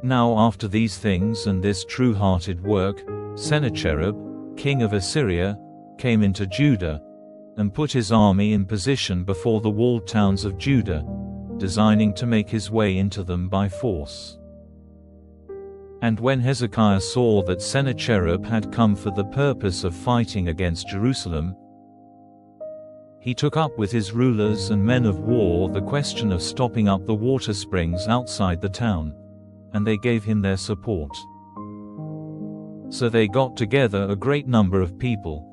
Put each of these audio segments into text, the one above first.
Now after these things and this true-hearted work, Sennacherib, king of Assyria, came into Judah, and put his army in position before the walled towns of Judah, designing to make his way into them by force. And when Hezekiah saw that Sennacherib had come for the purpose of fighting against Jerusalem, he took up with his rulers and men of war the question of stopping up the water springs outside the town, and they gave him their support. So they got together a great number of people,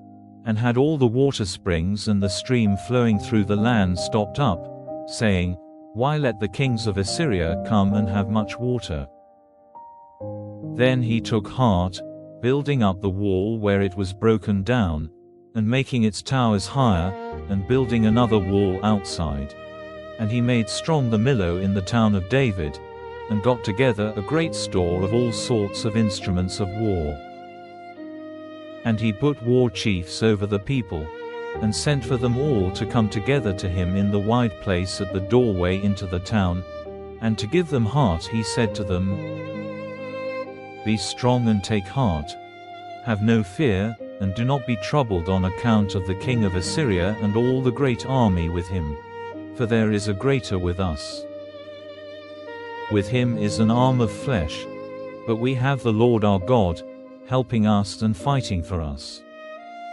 and had all the water springs and the stream flowing through the land stopped up, saying, "Why let the kings of Assyria come and have much water?" Then he took heart, building up the wall where it was broken down, and making its towers higher, and building another wall outside. And he made strong the Millo in the town of David, and got together a great store of all sorts of instruments of war. And he put war chiefs over the people, and sent for them all to come together to him in the wide place at the doorway into the town, and to give them heart he said to them, "Be strong and take heart. Have no fear, and do not be troubled on account of the king of Assyria and all the great army with him, for there is a greater with us. With him is an arm of flesh, but we have the Lord our God, helping us and fighting for us."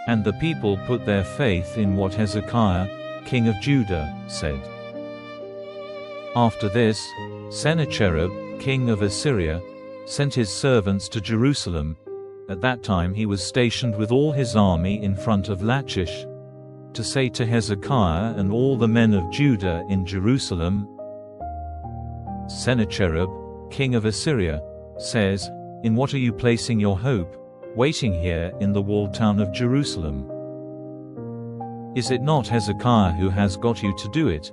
And the people put their faith in what Hezekiah, king of Judah, said. After this, Sennacherib, king of Assyria, sent his servants to Jerusalem. At that time he was stationed with all his army in front of Lachish, to say to Hezekiah and all the men of Judah in Jerusalem, "Sennacherib, king of Assyria, says, In what are you placing your hope, waiting here in the walled town of Jerusalem? Is it not Hezekiah who has got you to do it,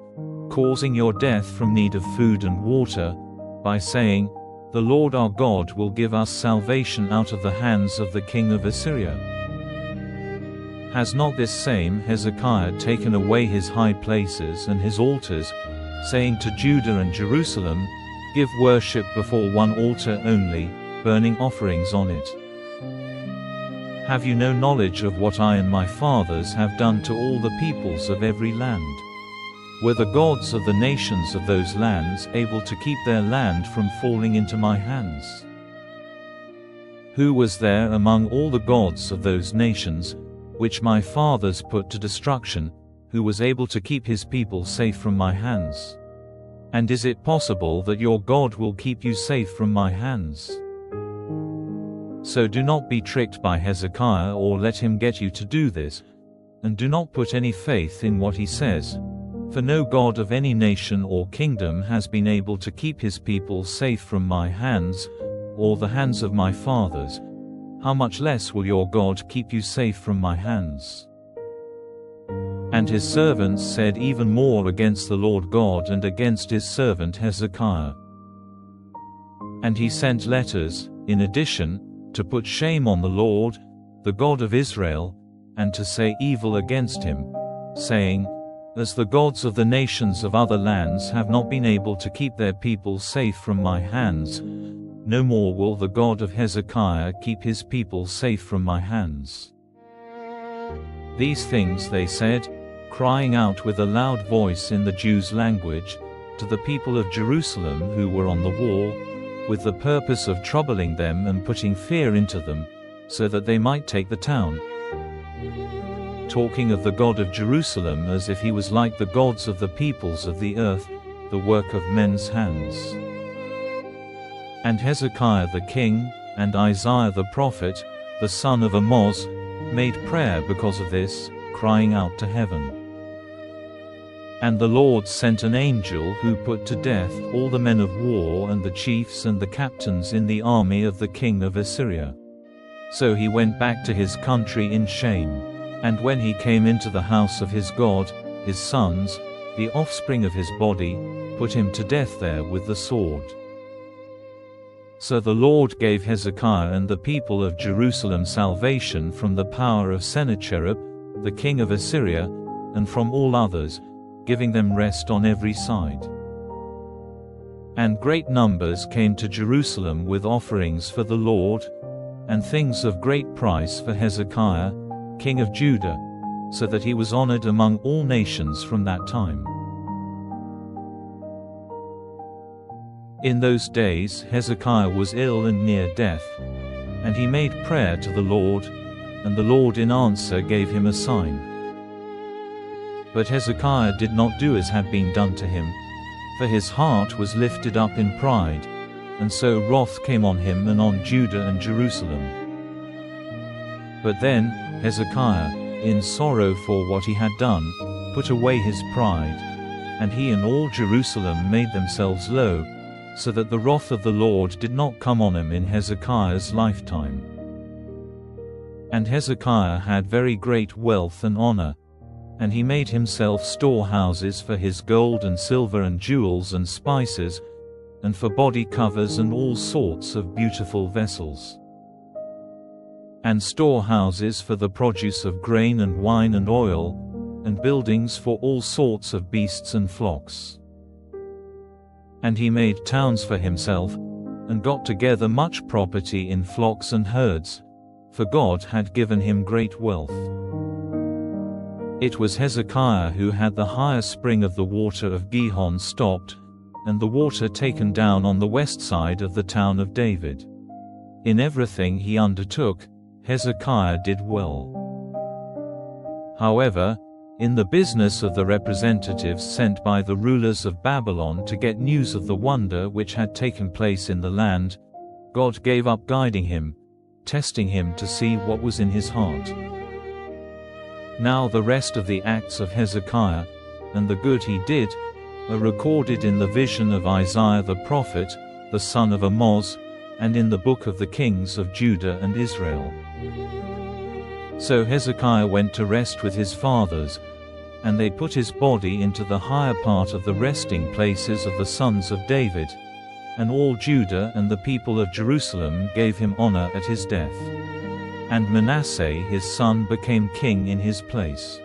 causing your death from need of food and water, by saying, The Lord our God will give us salvation out of the hands of the king of Assyria? Has not this same Hezekiah taken away his high places and his altars, saying to Judah and Jerusalem, Give worship before one altar only, burning offerings on it? Have you no knowledge of what I and my fathers have done to all the peoples of every land? Were the gods of the nations of those lands able to keep their land from falling into my hands? Who was there among all the gods of those nations, which my fathers put to destruction, who was able to keep his people safe from my hands? And is it possible that your God will keep you safe from my hands? So do not be tricked by Hezekiah or let him get you to do this, and do not put any faith in what he says, for no God of any nation or kingdom has been able to keep his people safe from my hands, or the hands of my fathers. How much less will your God keep you safe from my hands? And his servants said even more against the Lord God and against his servant Hezekiah. And he sent letters, in addition, to put shame on the Lord, the God of Israel, and to say evil against him, saying, As the gods of the nations of other lands have not been able to keep their people safe from my hands, no more will the God of Hezekiah keep his people safe from my hands. These things they said, crying out with a loud voice in the Jews' language, to the people of Jerusalem who were on the wall, with the purpose of troubling them and putting fear into them, so that they might take the town. Talking of the God of Jerusalem as if he was like the gods of the peoples of the earth, the work of men's hands. And Hezekiah the king, and Isaiah the prophet, the son of Amoz, made prayer because of this, crying out to heaven. And the Lord sent an angel who put to death all the men of war and the chiefs and the captains in the army of the king of Assyria. So he went back to his country in shame. And when he came into the house of his God, his sons, the offspring of his body, put him to death there with the sword. So the Lord gave Hezekiah and the people of Jerusalem salvation from the power of Sennacherib, the king of Assyria, and from all others, giving them rest on every side. And great numbers came to Jerusalem with offerings for the Lord, and things of great price for Hezekiah, king of Judah, so that he was honored among all nations from that time. In those days Hezekiah was ill and near death, and he made prayer to the Lord, and the Lord in answer gave him a sign. But Hezekiah did not do as had been done to him, for his heart was lifted up in pride, and so wrath came on him and on Judah and Jerusalem. But then Hezekiah, in sorrow for what he had done, put away his pride, and he and all Jerusalem made themselves low, so that the wrath of the Lord did not come on him in Hezekiah's lifetime. And Hezekiah had very great wealth and honor, and he made himself storehouses for his gold and silver and jewels and spices, and for body covers and all sorts of beautiful vessels, and storehouses for the produce of grain and wine and oil, and buildings for all sorts of beasts and flocks. And he made towns for himself, and got together much property in flocks and herds, for God had given him great wealth. It was Hezekiah who had the higher spring of the water of Gihon stopped, and the water taken down on the west side of the town of David. In everything he undertook, Hezekiah did well. However, in the business of the representatives sent by the rulers of Babylon to get news of the wonder which had taken place in the land, God gave up guiding him, testing him to see what was in his heart. Now the rest of the acts of Hezekiah, and the good he did, are recorded in the vision of Isaiah the prophet, the son of Amoz, and in the book of the kings of Judah and Israel. So Hezekiah went to rest with his fathers, and they put his body into the higher part of the resting places of the sons of David, and all Judah and the people of Jerusalem gave him honor at his death. And Manasseh his son became king in his place.